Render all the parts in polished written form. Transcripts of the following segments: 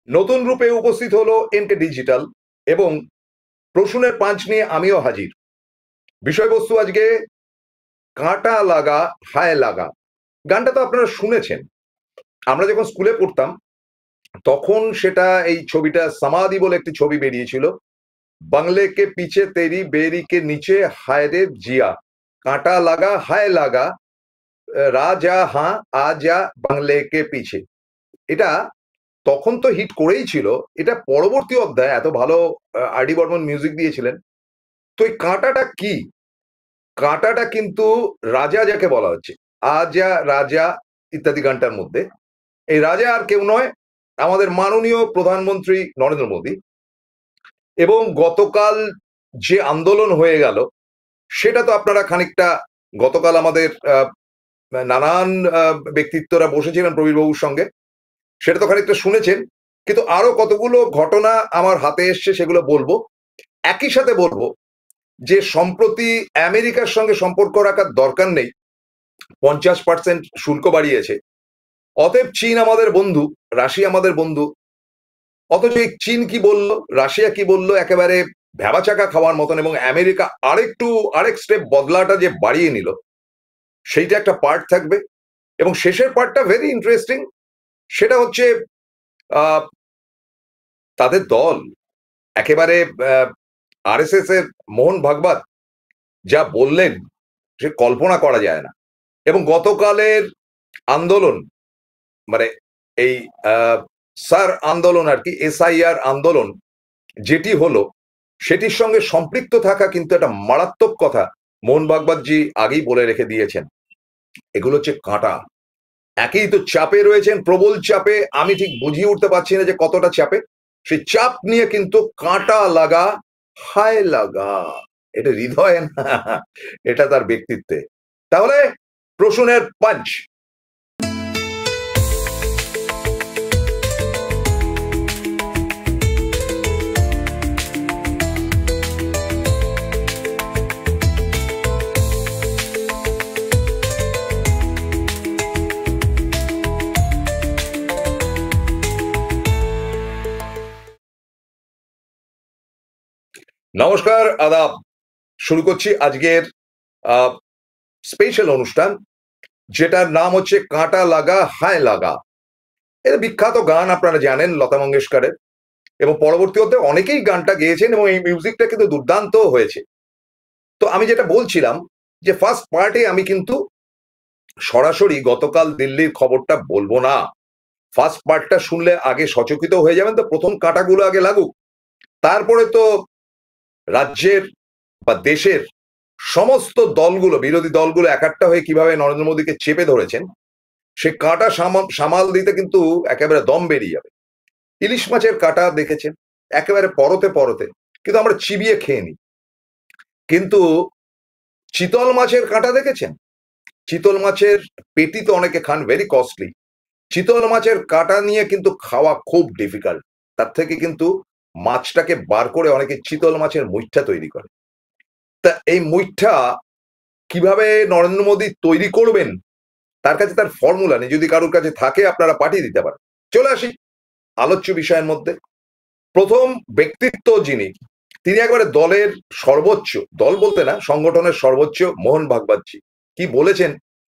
নতুন রূপে উপস্থিত হলো এনকে ডিজিটাল এবং প্রশ্নের পাঁচ নিয়ে আমিও হাজির। বিষয়বস্তু আজকে কাঁটা লাগা হায় লাগা। গানটা তো আপনারা শুনেছেন। আমরা যখন স্কুলে পড়তাম তখন সেটা এই ছবিটা সমাধি বলে একটি ছবি বেরিয়েছিল। বাংলে কে পিছে তেরি বেরি কে নিচে হায় রে জিয়া, কাঁটা লাগা হায় লাগা, রাজা হাঁ আজা বাংলে কে পিছে। এটা তখন তো হিট করেই ছিল। এটা পরবর্তী অধ্যায়, এত ভালো আর ডি বর্মন মিউজিক দিয়েছিলেন। তো এই কাঁটাটা কি? কাঁটাটা কিন্তু রাজা যাকে বলা হচ্ছে, আজা রাজা ইত্যাদি গানটার মধ্যে এই রাজা আর কেউ নয়, আমাদের মাননীয় প্রধানমন্ত্রী নরেন্দ্র মোদী। এবং গতকাল যে আন্দোলন হয়ে গেল সেটা তো আপনারা খানিকটা, গতকাল আমাদের নানান ব্যক্তিত্বরা বসেছিলেন প্রবীরবাবুর সঙ্গে, সেটা তো খানিকটা শুনেছেন। কিন্তু আরো কতগুলো ঘটনা আমার হাতে এসছে, সেগুলো বলবো। একই সাথে বলবো যে সম্প্রতি আমেরিকার সঙ্গে সম্পর্ক রাখার দরকার নেই, 50% শুল্ক বাড়িয়েছে। অতএব চীন আমাদের বন্ধু, রাশিয়া আমাদের বন্ধু। অথচ এই চীন কি বললো, রাশিয়া কি বললো, একেবারে ভ্যাবাচাকা খাওয়ার মতন। এবং আমেরিকা আরেক স্টেপ বদলাটা যে বাড়িয়ে নিল, সেইটা একটা পার্ট থাকবে। এবং শেষের পার্টটা ভেরি ইন্টারেস্টিং। সেটা হচ্ছে তাদের দল একেবারে আরএসএস এর মোহন ভাগবত যা বললেন সে কল্পনা করা যায় না। এবং গতকালের আন্দোলন, মানে এই সার আন্দোলন আর কি, এসআইআর আন্দোলন যেটি হলো, সেটির সঙ্গে সম্পৃক্ত থাকা কিন্তু একটা মারাত্মক কথা মোহন ভাগবতজি আগেই বলে রেখে দিয়েছেন। এগুলো হচ্ছে কাঁটা। একই তো চাপে রয়েছেন, প্রবল চাপে। আমি ঠিক বুঝিয়ে উঠতে পারছি না যে কতটা চাপে। সেই চাপ নিয়ে কিন্তু কাঁটা লাগা হায় লাগা, এটা হৃদয়ে না, এটা তার ব্যক্তিত্বে। তাহলে প্রশ্নের পাঁচ। নমস্কার, আদাব। শুরু করছি আজকের স্পেশাল অনুষ্ঠান, যেটার নাম হচ্ছে কাঁটা লাগা হায় লাগা। এটা বিখ্যাত গান, আপনারা জানেন, লতা মঙ্গেশকরের। এবং পরবর্তী অধ্যায়ে অনেকেই গানটা গেয়েছেন এবং এই মিউজিকটা কিন্তু দুর্দান্ত হয়েছে। তো আমি যেটা বলছিলাম যে ফার্স্ট পার্টে আমি কিন্তু সরাসরি গতকাল দিল্লির খবরটা বলবো না। ফার্স্ট পার্টটা শুনলে আগে সচকিত হয়ে যাবেন, তো প্রথম কাঁটাগুলো আগে লাগুক। তারপরে তো রাজ্যের বা দেশের সমস্ত দলগুলো, বিরোধী দলগুলো একাট্টা হয়ে কিভাবে নরেন্দ্র মোদীকে চেপে ধরেছেন, সে কাঁটা সামাল দিতে কিন্তু একেবারে দম বেরিয়ে যাবে। ইলিশ মাছের কাঁটা দেখেছেন, একেবারে পরতে পরতে, কিন্তু আমরা চিবিয়ে খেয়ে নিই। কিন্তু চিতল মাছের কাঁটা দেখেছেন? চিতল মাছের পেটি তো অনেকে খান, ভেরি কস্টলি। চিতল মাছের কাঁটা নিয়ে কিন্তু খাওয়া খুব ডিফিকাল্ট। তার থেকে কিন্তু মাছটাকে বার করে অনেকে চিতল মাছের মুইঠা তৈরি করে। তা এই মুইঠা কিভাবে নরেন্দ্র মোদী তৈরি করবেন, তার কাছে তার ফর্মুলা নেই। যদি কারোর কাছে থাকে আপনারা পাঠিয়ে দিতে পারেন। চলে আসি আলোচ্য বিষয়ের মধ্যে। প্রথম ব্যক্তিত্ব যিনি, তিনি একবারে দলের সর্বোচ্চ, দল বলতে না, সংগঠনের সর্বোচ্চ, মোহন ভাগবতজি। কি বলেছেন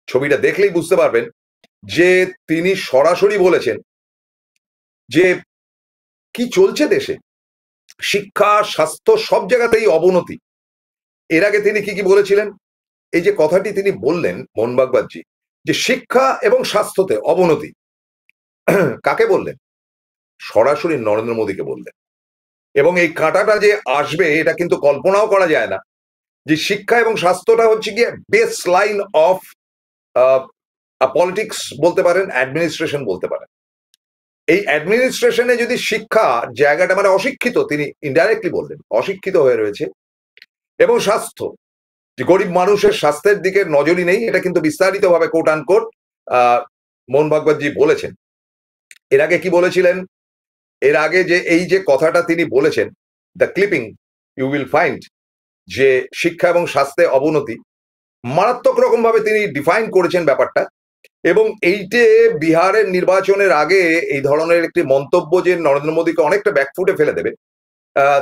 ছবিটা দেখলেই বুঝতে পারবেন যে তিনি সরাসরি বলেছেন যে কি চলছে দেশে, শিক্ষা, স্বাস্থ্য, সব জায়গাতেই অবনতি। এর আগে তিনি কি বলেছিলেন? এই যে কথাটি তিনি বললেন মোহন ভাগবতজি, যে শিক্ষা এবং স্বাস্থ্যতে অবনতি, কাকে বললেন? সরাসরি নরেন্দ্র মোদীকে বললেন। এবং এই কাঁটাটা যে আসবে এটা কিন্তু কল্পনাও করা যায় না। যে শিক্ষা এবং স্বাস্থ্যটা হচ্ছে গিয়ে বেস লাইন অফ পলিটিক্স বলতে পারেন, অ্যাডমিনিস্ট্রেশন বলতে পারেন। এই অ্যাডমিনিস্ট্রেশনে যদি শিক্ষা জায়গাটা, মানে অশিক্ষিত, তিনি ইনডাইরেক্টলি বললেন অশিক্ষিত হয়ে রয়েছে। এবং স্বাস্থ্য, যে গরিব মানুষের স্বাস্থ্যের দিকে নজরই নেই, এটা কিন্তু বিস্তারিতভাবে কোট আনকোট মোহন ভাগবতজি বলেছেন। এর আগে কি বলেছিলেন? এর আগে যে এই যে কথাটা তিনি বলেছেন, the clipping you will find, যে শিক্ষা এবং স্বাস্থ্যে অবনতি, মারাত্মক রকম ভাবে তিনি ডিফাইন করেছেন ব্যাপারটা। এবং এইটে বিহারের নির্বাচনের আগে এই ধরনের একটি মন্তব্য যে নরেন্দ্র মোদীকে অনেকটা ব্যাকফুটে ফেলে দেবে,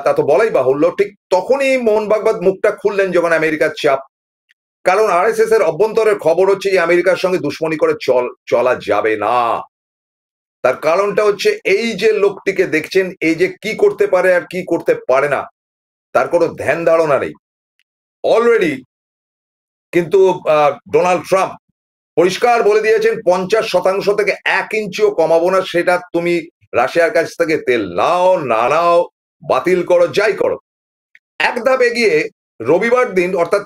তা তো বলাই বাহুল্য। ঠিক তখনই মোহন ভাগবত মুখটা খুললেন যখন আমেরিকার চাপ। কারণ আরএসএস এর অভ্যন্তরের খবর হচ্ছে যে আমেরিকার সঙ্গে দুশ্মনী করে চলা যাবে না। তার কারণটা হচ্ছে এই যে লোকটিকে দেখছেন, এই যে কি করতে পারে আর কি করতে পারে না তার কোনো ধ্যান ধারণা নেই। অলরেডি কিন্তু ডোনাল্ড ট্রাম্প পরিষ্কার বলে দিয়েছেন 50% থেকে 1 ইঞ্চিও কমাবো না, সেটা তুমি রাশিয়ার কাছ থেকে তেল নাও না নাও, বাতিল করো, যাই করো। এক ধাপ এগিয়ে রবিবার দিন, অর্থাৎ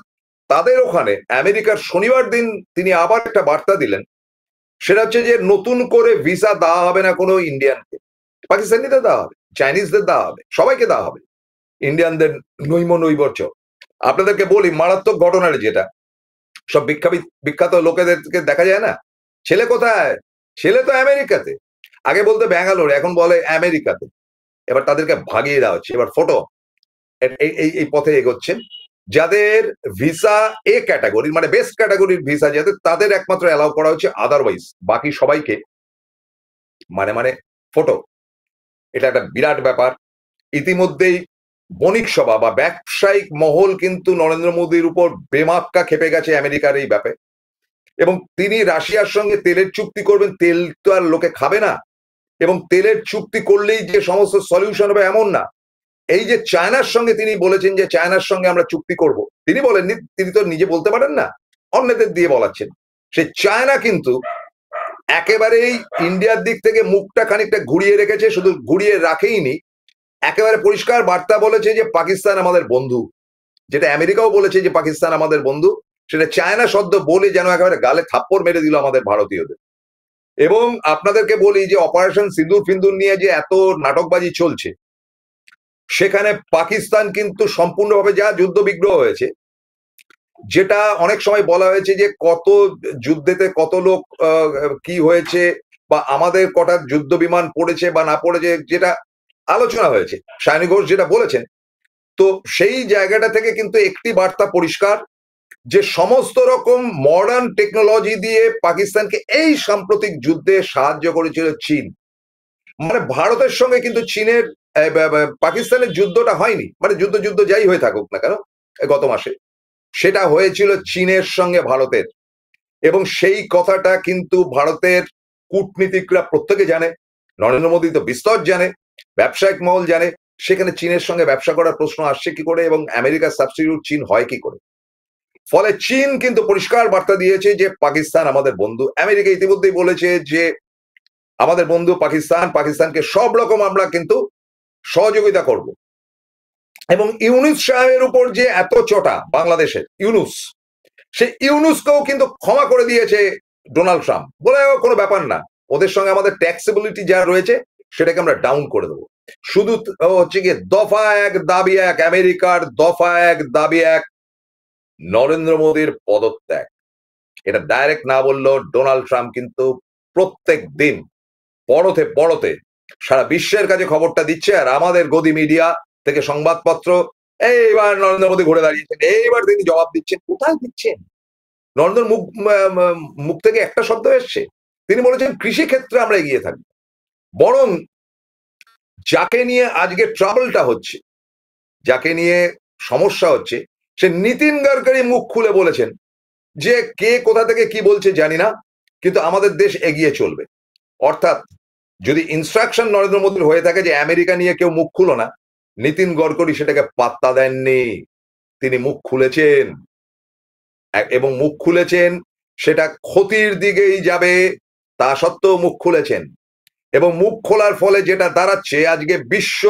তাদের ওখানে আমেরিকার শনিবার দিন তিনি আবার একটা বার্তা দিলেন। সেটা হচ্ছে যে নতুন করে ভিসা দেওয়া হবে না কোনো ইন্ডিয়ানকে। পাকিস্তানিদের দেওয়া হবে, চাইনিজদের দেওয়া হবে, সবাইকে দেওয়া হবে, ইন্ডিয়ানদের নৈবর্চ। আপনাদেরকে বলি মারাত্মক ঘটনার যেটা, সব বিখ্যাত লোকেদেরকে দেখা যায় না, ছেলে কোথায়, ছেলে তো আমেরিকাতে। আগে বলতে ব্যাঙ্গালোর, এখন বলে আমেরিকাতে। এবার তাদেরকে ভাগিয়ে দেওয়া হচ্ছে। এবার ফটো এই পথে এগোচ্ছেন। যাদের ভিসা এ ক্যাটাগরি, মানে বেস্ট ক্যাটাগরির ভিসা যাদের, তাদের একমাত্র অ্যালাউ করা হচ্ছে, আদারওয়াইজ বাকি সবাইকে মানে ফটো। এটা একটা বিরাট ব্যাপার। ইতিমধ্যেই বণিক সভা বা ব্যবসায়িক মহল কিন্তু নরেন্দ্র মোদীর উপর বেমাক্কা খেপে গেছে আমেরিকার এই ব্যাপারে। এবং তিনি রাশিয়ার সঙ্গে তেলের চুক্তি করবেন, তেল তো আর লোকে খাবে না, এবং তেলের চুক্তি করলেই যে সমস্ত সলিউশন হবে এমন না। এই যে চায়নার সঙ্গে তিনি বলেছেন যে চায়নার সঙ্গে আমরা চুক্তি করব, তিনি বলেননি, তিনি তো নিজে বলতে পারেন না, অন্যদের দিয়ে বলাচ্ছেন। সে চায়না কিন্তু একেবারেই ইন্ডিয়ার দিক থেকে মুখটা খানিকটা ঘুরিয়ে রেখেছে, শুধু ঘুরিয়ে রাখেইনি, একেবারে পরিষ্কার বার্তা বলেছে যে পাকিস্তান আমাদের বন্ধু। যেটা আমেরিকাও বলেছে যে পাকিস্তান আমাদের বন্ধু, সেটা চায়না সদ্য বলে যেন একেবারে গালে থাপ্পড় মেরে দিল আমাদের ভারতীয়দের। এবং আপনাদেরকে বলি যে অপারেশন সিঁদুর ফিন্দুর নিয়ে যে এত নাটকবাজি চলছে, সেখানে পাকিস্তান কিন্তু সম্পূর্ণভাবে যা যুদ্ধ বিগ্রহ হয়েছে, যেটা অনেক সময় বলা হয়েছে যে কত যুদ্ধেতে কত লোক কি হয়েছে, বা আমাদের কটা যুদ্ধ বিমান পড়েছে বা না পড়েছে, যেটা আলোচনা হয়েছে, সায়নী ঘোষ যেটা বলেছেন। তো সেই জায়গাটা থেকে কিন্তু একটি বার্তা পরিষ্কার, যে সমস্ত রকম মডার্ন টেকনোলজি দিয়ে পাকিস্তানকে এই সাম্প্রতিক যুদ্ধে সাহায্য করেছিল চীন। মানে ভারতের সঙ্গে কিন্তু চীনের পাকিস্তানের যুদ্ধটা হয়নি, মানে যুদ্ধ যাই হয়ে থাকুক না কেন গত মাসে, সেটা হয়েছিল চীনের সঙ্গে ভারতের। এবং সেই কথাটা কিন্তু ভারতের কূটনীতিকরা প্রত্যেকে জানে, নরেন্দ্র মোদী তো বিস্তর জানে, ব্যবসায়িক মহল জানে, সেখানে চীনের সঙ্গে ব্যবসা করার প্রশ্ন আসছে কি করে, এবং আমেরিকার সাবস্টিটিউট চীন হয় কি করে। ফলে চীন কিন্তু পরিষ্কার বার্তা দিয়েছে যে পাকিস্তান আমাদের বন্ধু। আমেরিকা ইতিমধ্যেই বলেছে যে আমাদের বন্ধু পাকিস্তান, পাকিস্তানকে সব রকম আমরা কিন্তু সহযোগিতা করব। এবং ইউনুস সাহেবের উপর যে এত চটা বাংলাদেশের ইউনুস, সেই ইউনুসকেও কিন্তু ক্ষমা করে দিয়েছে ডোনাল্ড ট্রাম্প, বলে কোনো ব্যাপার না, ওদের সঙ্গে আমাদের ট্যাক্সেবিলিটি যা রয়েছে সেটাকে আমরা ডাউন করে দেবো। শুধু হচ্ছে গিয়ে দফা এক দাবি এক, আমেরিকার দফা এক দাবি এক, নরেন্দ্র মোদীর পদত্যাগ। এটা ডাইরেক্ট না বললেও ডোনাল্ড ট্রাম্প কিন্তু প্রত্যেক দিন পড়তে সারা বিশ্বের কাছে খবরটা দিচ্ছে। আর আমাদের গদি মিডিয়া থেকে সংবাদপত্র, এইবার নরেন্দ্র মোদী ঘুরে দাঁড়িয়েছেন, এইবার তিনি জবাব দিচ্ছেন। কোথায় দিচ্ছেন? নরেন্দ্র মুখ থেকে একটা শব্দ এসছে, তিনি বলেছেন কৃষি ক্ষেত্রে আমরা এগিয়ে থাকবো। বরং যাকে নিয়ে আজকে ট্রাবলটা হচ্ছে, যাকে নিয়ে সমস্যা হচ্ছে, সে নীতিন গডকরি মুখ খুলে বলেছেন যে কে কোথা থেকে কি বলছে জানি না, কিন্তু আমাদের দেশ এগিয়ে চলবে। অর্থাৎ যদি ইনস্ট্রাকশন নরেন্দ্র মোদীর হয়ে থাকে যে আমেরিকা নিয়ে কেউ মুখ খুলো না, নীতিন গডকরি সেটাকে পাত্তা দেননি, তিনি মুখ খুলেছেন, এবং মুখ খুলেছেন সেটা ক্ষতির দিকেই যাবে, তা সত্ত্বেও মুখ খুলেছেন। এবং মুখ খোলার ফলে যেটা দাঁড়াচ্ছে, আজকে বিশ্ব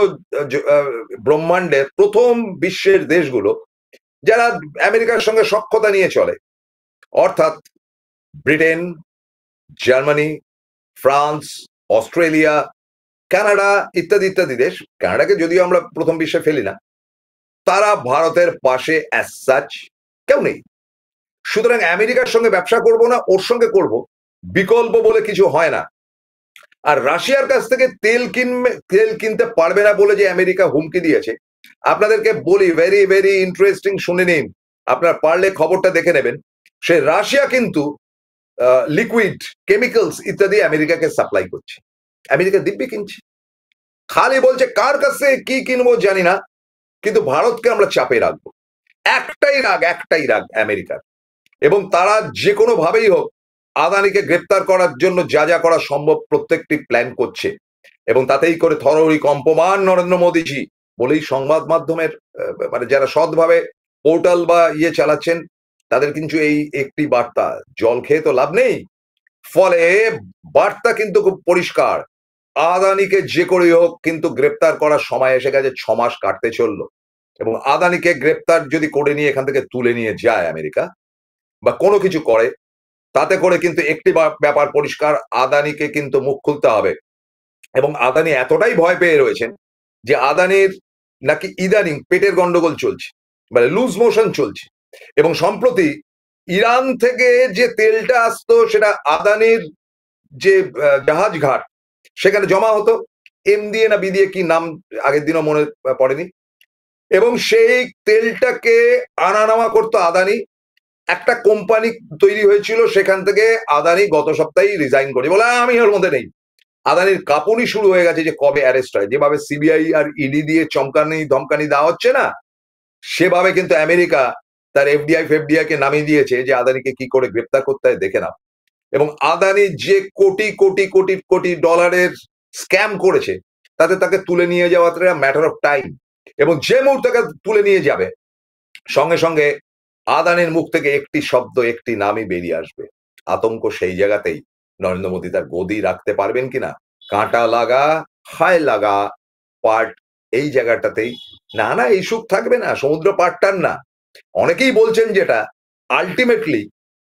ব্রহ্মাণ্ডের প্রথম বিশ্বের দেশগুলো যারা আমেরিকার সঙ্গে সখ্যতা নিয়ে চলে, অর্থাৎ Britain, Germany, France, Australia, Canada ইত্যাদি ইত্যাদি দেশ, কানাডাকে যদিও আমরা প্রথম বিশ্বে ফেলি না, তারা ভারতের পাশে অ্যাজ সাচ কেউ নেই। সুতরাং আমেরিকার সঙ্গে ব্যবসা করব না, ওর সঙ্গে করব, বিকল্প বলে কিছু হয় না। আর রাশিয়ার কাছ থেকে তেল কিনতে পারবে না বলে যে আমেরিকা হুমকি দিয়েছে, আপনাদেরকে বলি, ভেরি ভেরি ইন্টারেস্টিং, শুনে নিন, আপনার পারলে খবরটা দেখে নেবেন। সে রাশিয়া কিন্তু লিকুইড কেমিক্যালস ইত্যাদি আমেরিকাকে সাপ্লাই করছে। আমেরিকা দিব্যি কিনছে, খালি বলছে কার কাছে কি কিনবো জানি না, কিন্তু ভারতকে আমরা চাপে রাখবো। একটাই রাগ আমেরিকার, এবং তারা যে কোনো ভাবেই হোক আদানিকে গ্রেপ্তার করার জন্য যা যা করা সম্ভব প্রত্যেকটি প্ল্যান করছে, এবং তাতেই করে থরহরি কম্পমান নরেন্দ্র মোদীজি বলেই সংবাদ মাধ্যমের মানে যারা সৎভাবে পোর্টাল বা চালাচ্ছেন তাদের কিন্তু এই একটি বার্তা, জল খেয়ে তো লাভ নেই। ফলে বার্তা কিন্তু খুব পরিষ্কার, আদানিকে যে করেই হোক কিন্তু গ্রেপ্তার করার সময় এসে গেছে, 6 মাস কাটতে চললো, এবং আদানিকে গ্রেপ্তার যদি করে নিয়ে এখান থেকে তুলে নিয়ে যায় আমেরিকা বা কোনো কিছু করে, তাতে করে কিন্তু একটি ব্যাপার পরিষ্কার, আদানিকে কিন্তু মুখ খুলতে হবে। এবং আদানি এতটাই ভয় পেয়ে রয়েছেন যে আদানির নাকি ইদানিং পেটের গন্ডগোল চলছে, মানে লুজ মোশন চলছে, এবং সম্প্রতি ইরান থেকে যে তেলটা আসতো সেটা আদানির যে জাহাজ ঘাট সেখানে জমা হতো, এম দিয়ে না বি দিয়ে কি নাম আগের দিনও মনে পড়েনি, এবং সেই তেলটাকে আনা নেওয়া করতো আদানি। একটা কোম্পানি তৈরি হয়েছিল, সেখান থেকে আদানি গত সপ্তাহেই রিজাইন করে বলে আমি ওর মধ্যে নেই। আদানির কাঁপুনি শুরু হয়ে গেছে যে কবে অ্যারেস্ট হয়। যেভাবে সিবিআই আর ইডি দিয়ে চমকানি ধমকানি দেওয়া হচ্ছে না, সেভাবে কিন্তু আমেরিকা তার এফডিআই কে নামিয়ে দিয়েছে যে আদানিকে কি করে গ্রেপ্তার করতে হয় দেখে নাও। এবং আদানি যে কোটি কোটি কোটি কোটি ডলারের স্ক্যাম করেছে তাতে তাকে তুলে নিয়ে যাওয়াটা ম্যাটার অফ টাইম, এবং যে মুহূর্তে তুলে নিয়ে যাবে সঙ্গে সঙ্গে আদানির মুখ থেকে একটি শব্দ, একটি নামই বেরিয়ে আসবে। আতঙ্ক সেই জায়গাতেই, নরেন্দ্র মোদী তার গদি রাখতে পারবেন কিনা, কাঁটা লাগা হায় লাগা পার্ট এই জায়গাটাতেই। না না এই সুখ থাকবে না, সমুদ্র পাড়টার না। অনেকেই বলছেন যেটা আলটিমেটলি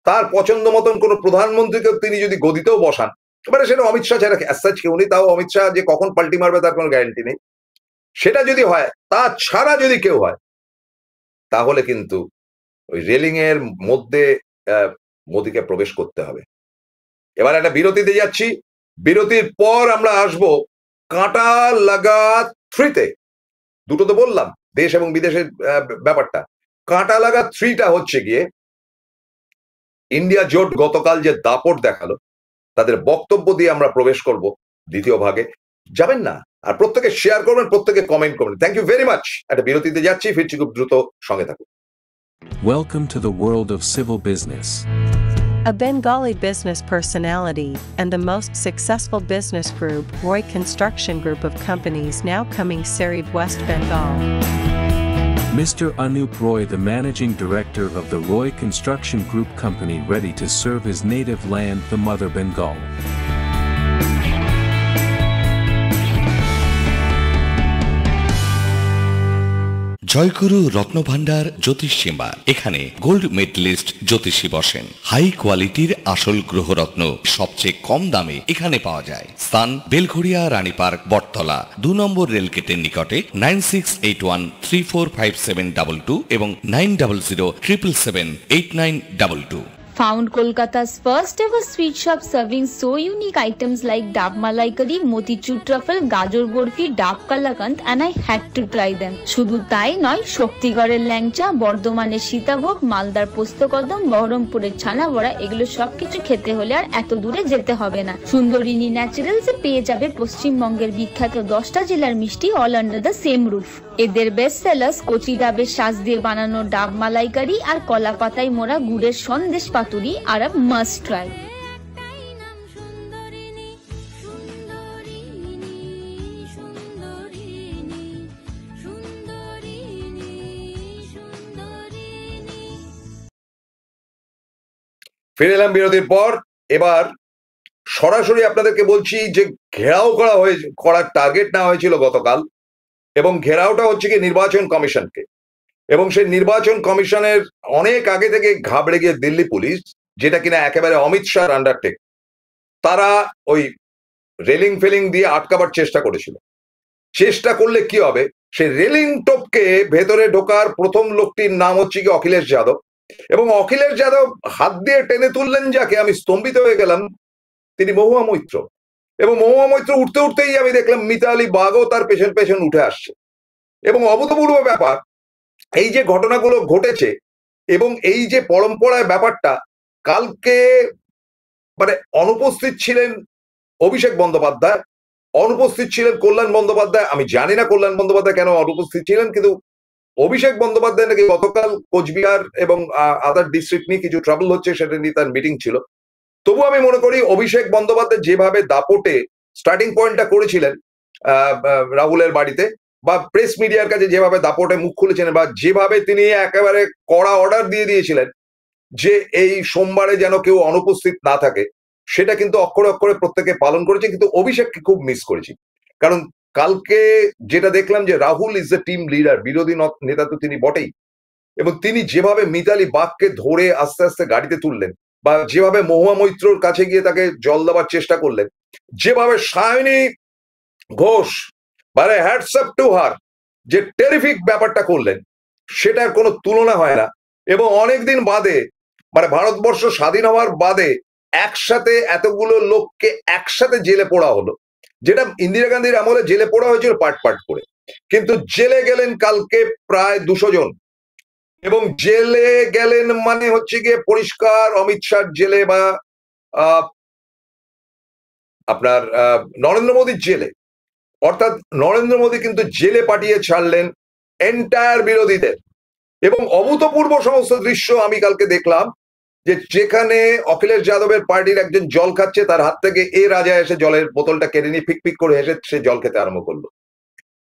তার পছন্দ মতন কোন প্রধানমন্ত্রীকে তিনি যদি গদিতেও বসান, এবারে সেটা অমিত শাহ ছাড়া অ্যাজ কেউ নেই, তাও অমিত শাহ যে কখন পাল্টি মারবে তার কোনো গ্যারান্টি নেই। সেটা যদি হয়, তা ছাড়া যদি কেউ হয়, তাহলে কিন্তু ওই রেলিং এর মধ্যে মোদীকে প্রবেশ করতে হবে। এবার একটা বিরতিতে যাচ্ছি, বিরতির পর আমরা আসবো কাঁটা লাগা 3-তে। দুটো তো বললাম, দেশ এবং বিদেশের ব্যাপারটা। কাঁটা লাগা 3টা হচ্ছে গিয়ে ইন্ডিয়া জোট গতকাল যে দাপট দেখালো তাদের বক্তব্য দিয়ে আমরা প্রবেশ করব দ্বিতীয় ভাগে। যাবেন না, আর প্রত্যেকে শেয়ার করবেন, প্রত্যেকে কমেন্ট করবেন। Thank you very much. একটা বিরতিতে যাচ্ছি, ফিরছি খুব দ্রুত, সঙ্গে থাকুন। Welcome to the world of civil business. A Bengali business personality and the most successful business group, Roy Construction Group of companies, now coming Sarib, West Bengal. Mr. Anup Roy, the managing director of the Roy Construction Group company, ready to serve his native land, the mother Bengal. জয়গুরু রত্নভান্ডার জ্যোতিষ সীমা, এখানে gold medallist জ্যোতিষী বসেন। High কোয়ালিটির আসল গ্রহরত্ন সবচেয়ে কম দামে এখানে পাওয়া যায়। স্থান বেলঘড়িয়া রানী পার্ক, বটতলা, 2 নম্বর রেলগেটের নিকটে। 9681345722 এবং 9007778922। Found Kolkata's first ever sweet shop serving so unique items like Dab Malai Curry, Motichur Truffle, Gajor Borfi, Dab Kalakand, and I had to try them. শুধু তাই নয়, শক্তিগড়ের ল্যাংচা, বর্ধমানের সীতাভোগ, মালদার পোস্তকদম, বহরমপুরের ছানা বড়া, এগুলো সবকিছু খেতে হলে আর এত দূরে যেতে হবে না। সুন্দরিনী ন্যাচারালসে পেয়ে যাবে পশ্চিমবঙ্গের বিখ্যাত 10টা জেলার মিষ্টি all under the same roof. এদের বেস্ট সেলার্স কচি ডাবের শাঁস দিয়ে বানানো ডাব মালাইকারি আর কলা পাতায় মোড়া গুড়ের সন্দেশ পাতুরি আর আ মাস্ট ট্রাই। ফিরে এলাম বিরতির পর। এবার সরাসরি আপনাদেরকে বলছি যে ঘেরাও করার টার্গেট নেওয়া হয়েছিল গতকাল, এবং ঘেরাওটা হচ্ছে কি নির্বাচন কমিশনকে, এবং সেই নির্বাচন কমিশনের অনেক আগে থেকে ঘাবড়ে গিয়ে দিল্লি পুলিশ, যেটা কিনা একেবারে অমিত শাহ আন্ডারটেক, তারা ওই রেলিং ফেলিং দিয়ে আটকাবার চেষ্টা করেছিল। চেষ্টা করলে কি হবে, সেই রেলিং টপকে ভেতরে ঢোকার প্রথম লোকটির নাম হচ্ছে কি অখিলেশ যাদব, এবং অখিলেশ যাদব হাত দিয়ে টেনে তুললেন যাকে, আমি স্তম্ভিত হয়ে গেলাম, তিনি মহুয়া মৈত্র। এবং মহুয়া মৈত্র উঠতে উঠতেই আমি দেখলাম মিতালি বাগও তার পেছন পেছন উঠে আসছে। এবং অভূতপূর্ব ব্যাপার, এই যে ঘটনাগুলো ঘটেছে এবং এই যে পরম্পরায় ব্যাপারটা, কালকে মানে অনুপস্থিত ছিলেন অভিষেক বন্দ্যোপাধ্যায়, অনুপস্থিত ছিলেন কল্যাণ বন্দ্যোপাধ্যায়। আমি জানি না কল্যাণ বন্দ্যোপাধ্যায় কেন অনুপস্থিত ছিলেন, কিন্তু অভিষেক বন্দ্যোপাধ্যায় নাকি গতকাল কোচবিহার এবং আদার ডিস্ট্রিক্ট নিয়ে কিছু ট্রাবল হচ্ছে, সেটা নিয়ে তার মিটিং ছিল। তবু আমি মনে করি অভিষেক বন্দ্যোপাধ্যায় যেভাবে দাপটে স্টার্টিং পয়েন্টটা করেছিলেন রাহুলের বাড়িতে, বা প্রেস মিডিয়ার কাছে যেভাবে দাপটে মুখ খুলেছিলেন, বা যেভাবে তিনি একেবারে কড়া অর্ডার দিয়ে দিয়েছিলেন যে এই সোমবারে যেন কেউ অনুপস্থিত না থাকে, সেটা কিন্তু অক্ষরে অক্ষরে প্রত্যেকে পালন করেছে। কিন্তু অভিষেককে খুব মিস করেছি, কারণ কালকে যেটা দেখলাম যে Rahul is the team leader, বিরোধী নেতা তো তিনি বটেই, এবং তিনি যেভাবে মিতালি বাগকে ধরে আস্তে আস্তে গাড়িতে তুললেন, বা যেভাবে মহুয়া মৈত্রর কাছে গিয়ে তাকে জল দেওয়ার চেষ্টা করলেন, যেভাবে সায়নী ঘোষ মানে হ্যাটস আপ টু হার যে টেরিফিক ব্যাপারটা করলেন, সেটার কোনো তুলনা হয় না। এবং অনেকদিন বাদে, মানে ভারতবর্ষ স্বাধীন হওয়ার বাদে একসাথে এতগুলো লোককে একসাথে জেলে পোড়া হলো, যেটা ইন্দিরা গান্ধীর আমলে জেলে পোড়া হয়েছিল পার্ট পার্ট করে, কিন্তু জেলে গেলেন কালকে প্রায় 200 জন। এবং জেলে গেলেন মানে হচ্ছে গিয়ে পরিষ্কার অমিত শাহ জেলে, বা আপনার নরেন্দ্র মোদীর জেলে। অর্থাৎ নরেন্দ্র মোদী কিন্তু জেলে পাঠিয়ে ছাড়লেন এন্টায়ার বিরোধীদের। এবং অভূতপূর্ব সমস্ত দৃশ্য আমি কালকে দেখলাম, যে যেখানে অখিলেশ যাদবের পার্টির একজন জল খাচ্ছে, তার হাত থেকে এ রাজা এসে জলের বোতলটা কেড়ে নিয়ে ফিক ফিক করে এসে সে জল খেতে আরম্ভ করলো।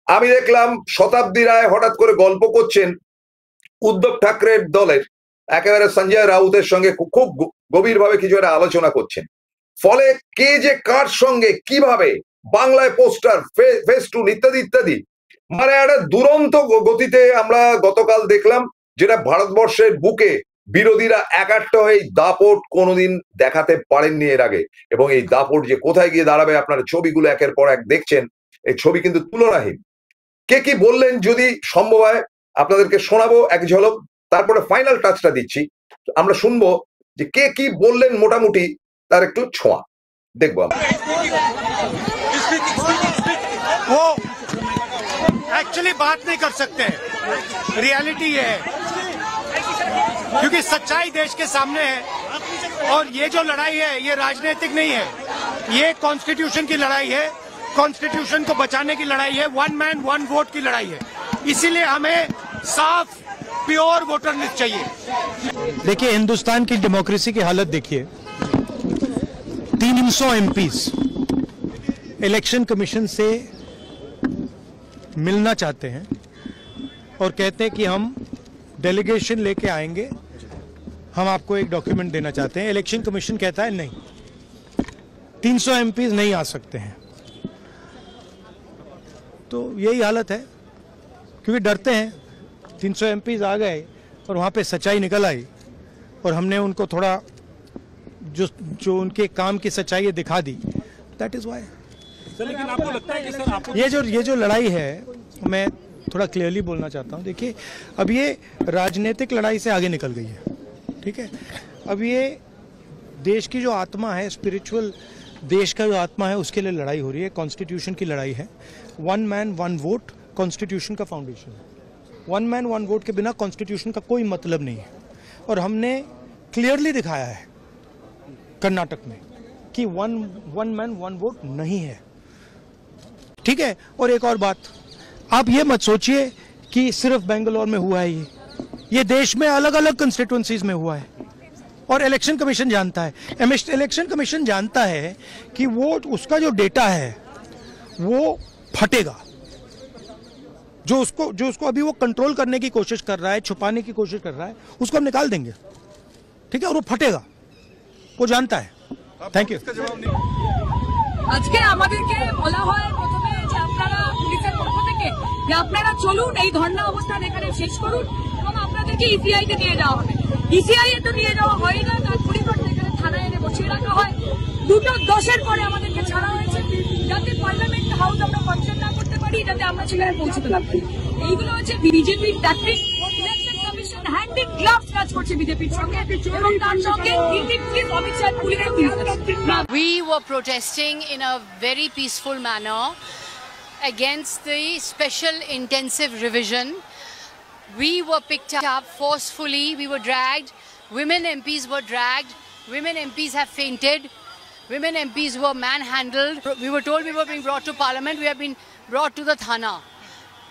আমি দেখলাম শতাব্দী রায় হঠাৎ করে গল্প করছেন উদ্ধব ঠাকরের দলের একেবারে সঞ্জয় রাউতের সঙ্গে, খুব গভীরভাবে কিছু একটা আলোচনা করছেন। ফলে কে যে কার সঙ্গে কিভাবে বাংলায় পোস্টার, ফেস্টুন ইত্যাদি ইত্যাদি, মানে একটা দুরন্ত গতিতে আমরা গতকাল দেখলাম, যেটা ভারতবর্ষের বুকে বিরোধীরা একাট্টা হয়ে দাপট কোনোদিন দেখাতে পারেননি এর আগে। এবং এই দাপট যে কোথায় গিয়ে দাঁড়াবে, আপনারা ছবিগুলো একের পর এক দেখছেন, এই ছবি কিন্তু তুলনাহীন। কে কি বললেন যদি সম্ভব হয় আপনাদেরকে শোনাবো এক ঝলক, তারপরে ফাইনাল টাচটা দিচ্ছি। আমরা শুনবো যে কে কি বললেন, মোটামুটি তার একটু ছোঁয়া দেখবো আমরা। वो एक्चुअली बात नहीं कर सकते, रियलिटी ये है, क्योंकि सच्चाई देश के सामने है। और ये जो लड़ाई है ये राजनीतिक नहीं है, ये कॉन्स्टिट्यूशन की लड़ाई है, कॉन्स्टिट्यूशन को बचाने की लड़ाई है, वन मैन वन वोट की लड़ाई है। इसीलिए हमें साफ प्योर वोटर लिस्ट चाहिए। देखिए हिंदुस्तान की डेमोक्रेसी की हालत देखिए, 300 एमपीज इलेक्शन कमीशन से मिलना चाहते हैं और कहते हैं कि हम डेलीगेशन लेके आएंगे, हम आपको एक डॉक्यूमेंट देना चाहते हैं। इलेक्शन कमीशन कहता है नहीं, 300 एमपीज नहीं आ सकते हैं। तो यही हालत है, क्योंकि डरते हैं 300 एमपीज आ गए और वहाँ पे सच्चाई निकल आई और हमने उनको थोड़ा जो उनके काम की सच्चाई है दिखा दी, दैट इज वाई। लेकिन आपको लगता है कि सर आपको ये जो लड़ाई है, मैं थोड़ा क्लियरली बोलना चाहता हूँ। देखिए अब ये राजनीतिक लड़ाई से आगे निकल गई है, ठीक है। अब ये देश की जो आत्मा है, स्पिरिचुअल देश का जो आत्मा है, उसके लिए लड़ाई हो रही है, कॉन्स्टिट्यूशन की लड़ाई है। One man one vote constitution का फाउंडेशन है। वन मैन वन वोट के बिना कॉन्स्टिट्यूशन का कोई मतलब नहीं है। और हमने क्लियरली दिखाया है कर्नाटक में कि वन मैन वन वोट नहीं है, ठीक है। और एक और बात, आप ये मत सोचिए कि सिर्फ बेंगलोर में हुआ है, ये देश में अलग अलग कंस्टिट्यूएंसीज में हुआ है। और इलेक्शन कमीशन जानता है, इलेक्शन कमीशन जानता है कि वो उसका जो डेटा है वो फटेगा, जो उसको अभी वो कंट्रोल करने की कोशिश कर रहा है, छुपाने की कोशिश कर रहा है, उसको हम निकाल देंगे, ठीक है। और वो फटेगा, वो जानता है। Thank you. আজকে আমাদেরকে বলা হয় প্রথমে যে আপনারা পুলিশের পক্ষ থেকে যে আপনারা চলুন, এই ধর্ণা অবস্থান এখানে শেষ করুন এবং আপনাদেরকে ইসিআই তে নিয়ে যাওয়া হবে। ইসিআই এ তো নিয়ে যাওয়া হয় না, তার পরিবর্তে এখানে থানায় এনে বসিয়ে রাখা হয়। 2-10 পরে আমাদেরকে ছাড়া হয়েছে, যাতে পার্লামেন্ট হাউস আমরা কনসেন্ট না করতে পারি, যাতে আমরা সেখানে পৌঁছতে না পারি। এইগুলো হচ্ছে বিজেপির tactic. Election commission hand in gloves কাজ করছে বিজেপির সঙ্গে, এবং তার সঙ্গে অমিত শাহ পুলিশের। We were protesting in a very peaceful manner against the special intensive revision. We were picked up forcefully, we were dragged, women MPs were dragged, women MPs have fainted. women MPs were manhandled. We were told we were being brought to Parliament. We have been brought to the Thana.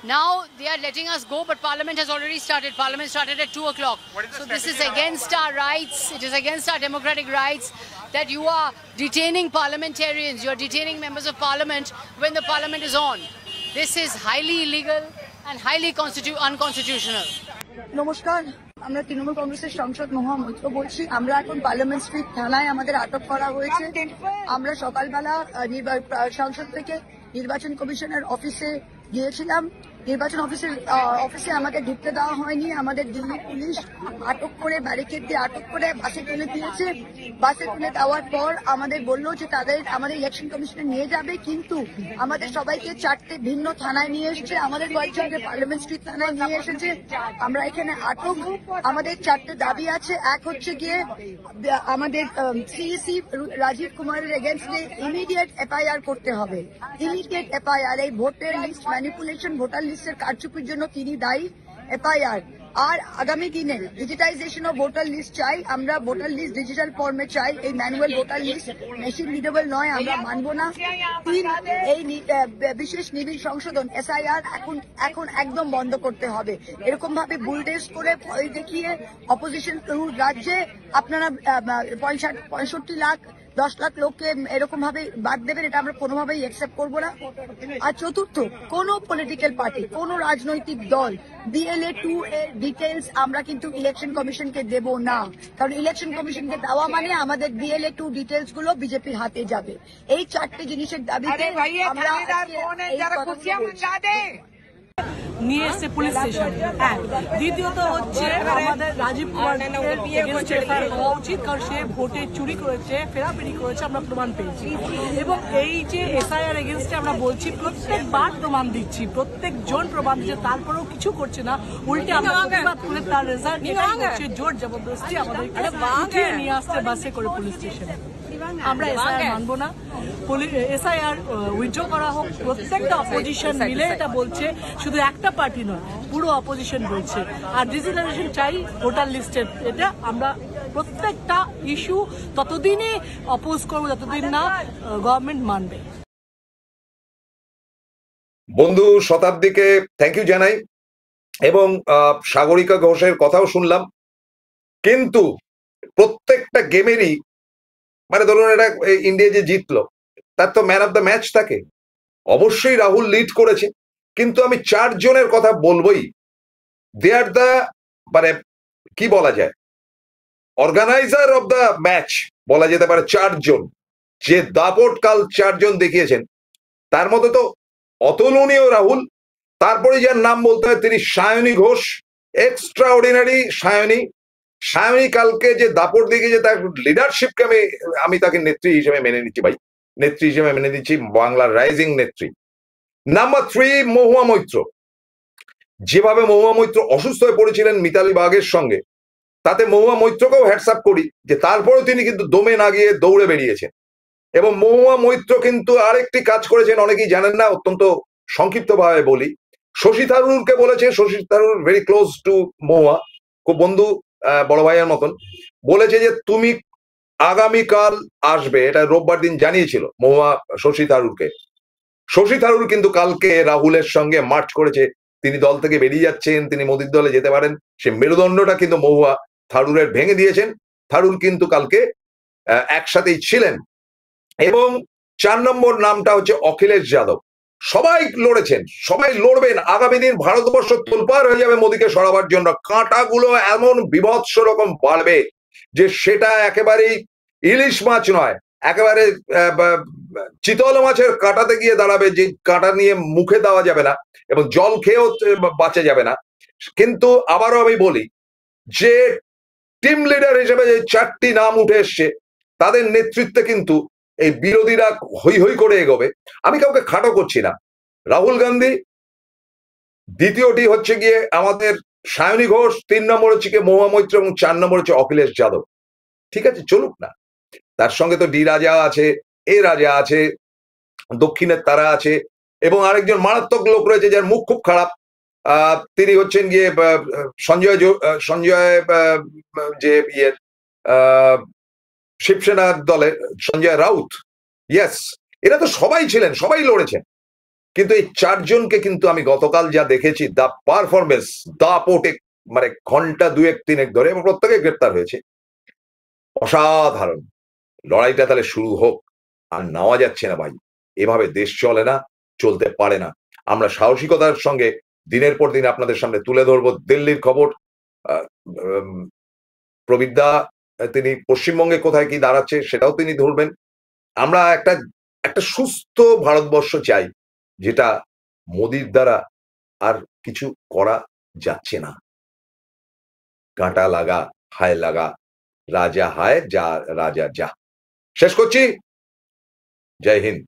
Now they are letting us go, but Parliament has already started. Parliament started at 2 o'clock. So this is against our rights. It is against our democratic rights that you are detaining parliamentarians. You are detaining members of Parliament when the Parliament is on. This is highly illegal and highly unconstitutional. নমস্কার, আমরা তৃণমূল কংগ্রেসের সাংসদ মহুয়া মৈত্র বলছি। আমরা এখন parliament street থানায় আমাদের আটক করা হয়েছে। আমরা সকালবেলা সংসদ থেকে নির্বাচন কমিশনের অফিসে গিয়েছিলাম। নির্বাচন অফিসে আমাদের ঢুকতে দেওয়া হয়নি। আমাদের দিল্লি পুলিশ আটক করে ব্যারিকেড দিয়ে আটক করে বাসে তুলে দিয়েছে। বাসে তুলে দেওয়ার পর আমাদের বললো যে আমাদের ইলেকশন কমিশনে নিয়ে যাবে, কিন্তু আমাদের সবাইকে 4টে ভিন্ন থানায় নিয়ে এসেছে। আমাদের কয়েকজনকে পার্লামেন্ট স্ট্রিট থানায় নিয়ে এসেছে। আমরা এখানে আটক। আমাদের 4টে দাবি আছে। এক হচ্ছে গিয়ে আমাদের সিইসি রাজীব কুমারের এগেনস্টে ইমিডিয়েট এফআইআর করতে হবে। Immediate FIR. এই ভোটের লিস্ট ম্যানিপুলেশন, ভোটার লিস্টের কারচুপির জন্য তিনি দায়ী। এফআইআর। আর আগামী দিনে ডিজিটাইজেশন অফ ভোটার লিস্ট চাই। আমরা ভোটার লিস্ট ডিজিটাল ফর্মে চাই। এই manual voter list machine readable নয়, আমরা মানব না। 3, এই বিশেষ নিবিড় সংশোধন SIR এখন একদম বন্ধ করতে হবে। এরকম ভাবে বুলডেজ করে ভয় দেখিয়ে অপোজিশন রাজ্যে আপনারা 65 লাখ 10 লাখ লোককে এরকম ভাবে বাদ দেবেন, এটা আমরা কোনোভাবেই অ্যাকসেপ্ট করবো না। আর চতুর্থ, কোন পলিটিক্যাল পার্টি, কোন রাজনৈতিক দল BLA 2 এর ডিটেলস আমরা কিন্তু ইলেকশন কমিশনকে দেব না। কারণ ইলেকশন কমিশনকে দেওয়া মানে আমাদের BLA 2 ডিটেলস গুলো বিজেপির হাতে যাবে। এই 4টে জিনিসের দাবিতে আমরা নিয়ে এসছে পুলিশ স্টেশন। দ্বিতীয়ত হচ্ছে আমাদের রাজীব কুমারকে হওয়া উচিত, কারণ সে ভোটে চুরি করেছে, ফেরাফেরি করেছে, আমরা প্রমাণ পেয়েছি। এবং এই যে SIR এগেনস্টে আমরা বলছি, প্রত্যেকবার প্রমাণ দিচ্ছি, প্রত্যেকজন প্রমাণ দিচ্ছে, তারপরেও কিছু করছে না। উল্টে আমরা প্রতিবাদ করে তার রেজাল্ট হচ্ছে জোর জবরদস্তি আমাদেরকে উঠিয়ে নিয়ে আসতে বাসে করে পুলিশ স্টেশনে। আমরা SIR মানবো না। SIR উইথড্র করা হোক। প্রত্যেকটা অপোজিশন মিলে এটা বলছে, শুধু একটা পার্টি নয়, পুরো অপোজিশন বলছে। আর ডিজিটালাইজেশন চাই ভোটার লিস্টের। এটা আমরা প্রত্যেকটা ইস্যু ততদিনই অপোজ করবো যতদিন না গভর্নমেন্ট মানবে। বন্ধু শতাব্দীকে থ্যাংক ইউ জানাই, এবং সাগরিকা ঘোষের কথাও শুনলাম। কিন্তু প্রত্যেকটা গেমেরই মানে ধরুন এটা ইন্ডিয়া যে জিতলো, তার তো ম্যান অফ দ্য ম্যাচ থাকে। অবশ্যই রাহুল লিড করেছে, কিন্তু আমি 4 জনের কথা বলবোই। দে আর দ্য মানে কি বলা যায়, অর্গানাইজার অফ দ্য ম্যাচ বলা যেতে পারে। 4 জন যে দাপট কাল 4 জন দেখিয়েছেন, তার মধ্যে তো অতুলনীয় রাহুল। তারপরে যার নাম বলতে হয় তিনি সায়নী ঘোষ, এক্সট্রা অর্ডিনারি সায়নী। সায়নী কালকে যে দাপট দেখিয়েছে, তার লিডারশিপকে আমি তাকে নেত্রী হিসেবে মেনে নিচ্ছি ভাই, নেত্রী হিসেবে মেনে নিচ্ছি, বাংলার রাইজিং নেত্রী। নাম্বার 3, মহুয়া মৈত্র। যেভাবে মহুয়া মৈত্র অসুস্থ হয়ে পড়েছিলেন মিতালি বাগের সঙ্গে, তাতে মহুয়া মৈত্রকেও হ্যাটসঅ্যাপ করি যে তারপরেও তিনি কিন্তু দমে না গিয়ে দৌড়ে বেরিয়েছেন। এবং মহুয়া মৈত্র কিন্তু আরেকটি কাজ করেছেন, অনেকেই জানেন না, অত্যন্ত সংক্ষিপ্তভাবে বলি। শশী থারুরকে বলেছে, Shashi Tharoor very close to Mahua, খুব বন্ধু, বড় ভাইয়ের মতন, বলেছে যে তুমি আগামীকাল আসবে। এটা রোববার দিন জানিয়েছিল মহুয়া শশী থারুরকে। শশী থারুর কিন্তু কালকে রাহুলের সঙ্গে মার্চ করেছে, তিনি দল থেকে বেরিয়ে যাচ্ছেন, তিনি মোদির দলে যেতে পারেন। সে মেরুদণ্ডটা কিন্তু মহুয়া থারুরের ভেঙে দিয়েছেন। থারুর কিন্তু কালকে একসাথেই ছিলেন। এবং 4 নম্বর নামটা হচ্ছে অখিলেশ যাদব। সবাই লড়েছেন, সবাই লড়বেন। আগামী দিন ভারতবর্ষ তোলপাড় হয়ে যাবে মোদীকে সরাবার জন্য। কাঁটাগুলো এমন বিভৎস রকম বাড়বে যে সেটা একেবারেই ইলিশ মাছ নয়, একেবারে চিতল মাছের কাঁটাতে গিয়ে দাঁড়াবে, যে কাঁটা নিয়ে মুখে দেওয়া যাবে না এবং জল খেয়েও বাঁচা যাবে না। কিন্তু আবারও আমি বলি যে টিম লিডার হিসেবে যে 4টি নাম উঠে এসছে, তাদের নেতৃত্বে কিন্তু এই বিরোধীরা হই হই করে এগোবে। আমি কাউকে খাটো করছি না। রাহুল গান্ধী, দ্বিতীয়টি হচ্ছে গিয়ে আমাদের সায়নী ঘোষ, 3 নম্বর হচ্ছে গিয়ে মহুয়া মৈত্র, এবং 4 নম্বর হচ্ছে অখিলেশ যাদব। ঠিক আছে, চলুক না। তার সঙ্গে তো ডি রাজা আছে, এ রাজা আছে, দক্ষিণের তারা আছে, এবং আরেকজন মারাত্মক লোক রয়েছে যার মুখ খুব খারাপ। তিনি হচ্ছেন গিয়ে সঞ্জয় যে ইয়ের শিবসেনার দলে সঞ্জয় রাউত, ইয়েস, এরা তো সবাই ছিলেন, সবাই লড়েছেন, কিন্তু এই চারজনকে কিন্তু আমি গতকাল যা দেখেছি, দা পারফরমেন্স, দাপটে, মানে ঘন্টা 2-3 ধরে, এবং প্রত্যেকে গ্রেপ্তার হয়েছে, অসাধারণ। লড়াইটা তাহলে শুরু হোক, আর নেওয়া যাচ্ছে না ভাই, এভাবে দেশ চলে না, চলতে পারে না। আমরা সাহসিকতার সঙ্গে দিনের পর দিন আপনাদের সামনে তুলে ধরবো দিল্লির খবর। প্রবিদ্যা তিনি পশ্চিমবঙ্গে কোথায় কি দাঁড়াচ্ছে সেটাও তিনি ধরবেন। আমরা একটা সুস্থ ভারতবর্ষ চাই, যেটা মোদির দ্বারা আর কিছু করা যাচ্ছে না। কাঁটা লাগা হায় লাগা, রাজা হায় যা রাজা যা। শেষ করছি, জয় হিন্দ।